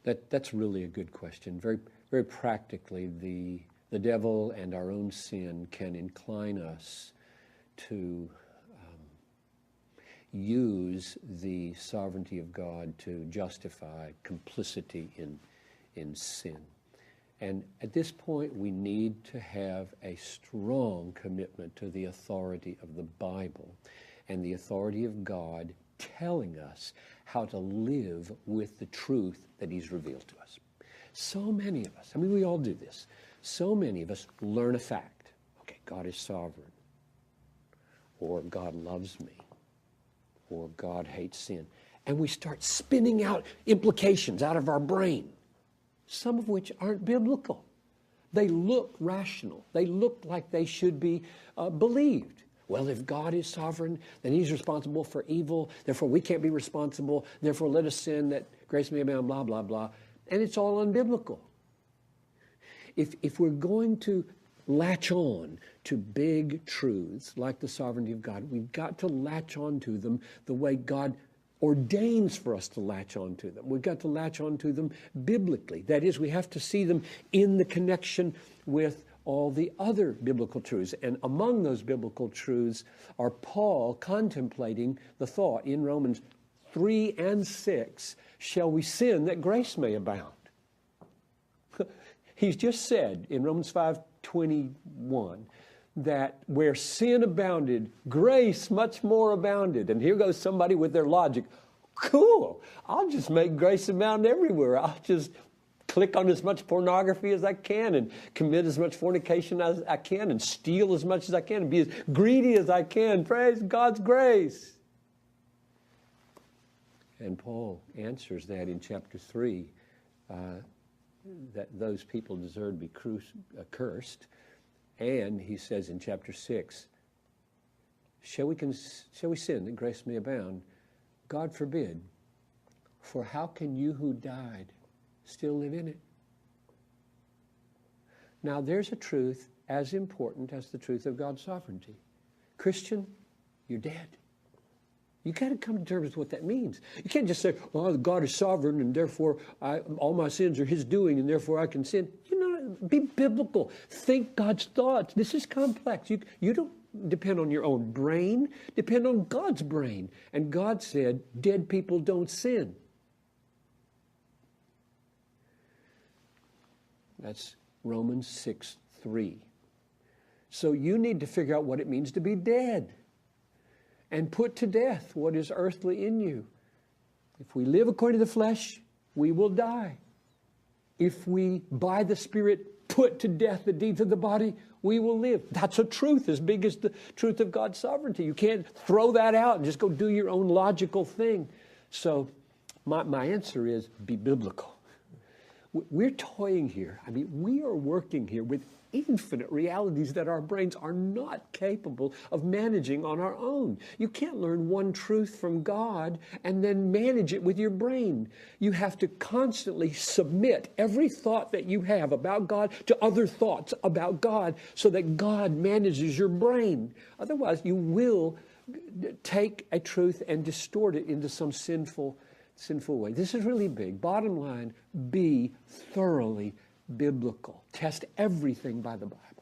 That's really a good question. Very, very practically, the devil and our own sin can incline us to use the sovereignty of God to justify complicity in sin. And at this point, we need to have a strong commitment to the authority of the Bible and the authority of God telling us how to live with the truth that He's revealed to us. So many of us, I mean, we all do this. So many of us learn a fact. Okay, God is sovereign. Or God loves me. Or God hates sin. And we start spinning out implications out of our brain, some of which aren't biblical. They look rational. They look like they should be believed. Well, if God is sovereign, then He's responsible for evil. Therefore, we can't be responsible. Therefore, let us sin that grace may abound, blah, blah, blah. And it's all unbiblical. If we're going to latch on to big truths like the sovereignty of God, we've got to latch on to them the way God ordains for us to latch on to them. We've got to latch on to them biblically. That is, we have to see them in the connection with all the other biblical truths. And among those biblical truths are Paul contemplating the thought in Romans 3 and 6, shall we sin that grace may abound? He's just said in Romans 5:21 that where sin abounded, grace much more abounded. And here goes somebody with their logic. Cool, I'll just make grace abound everywhere. I'll just click on as much pornography as I can and commit as much fornication as I can and steal as much as I can and be as greedy as I can. Praise God's grace. And Paul answers that in chapter 3, that those people deserve to be cursed. And he says in chapter 6, shall we sin that grace may abound? God forbid. For how can you who died still live in it? Now there's a truth as important as the truth of God's sovereignty. Christian, you're dead. You got to come to terms with what that means. You can't just say, well, God is sovereign and therefore all my sins are His doing and therefore I can sin. Be biblical. Think God's thoughts. This is complex. You don't depend on your own brain. Depend on God's brain. And God said, dead people don't sin. That's Romans 6:3. So you need to figure out what it means to be dead and put to death what is earthly in you. If we live according to the flesh, we will die. If we, by the Spirit, put to death the deeds of the body, we will live. That's a truth as big as the truth of God's sovereignty. You can't throw that out and just go do your own logical thing. So my answer is be biblical. We're toying here. I mean, we are working here with infinite realities that our brains are not capable of managing on our own. You can't learn one truth from God and then manage it with your brain. You have to constantly submit every thought that you have about God to other thoughts about God so that God manages your brain. Otherwise, you will take a truth and distort it into some sinful way. This is really big. Bottom line, be thoroughly biblical. Test everything by the Bible.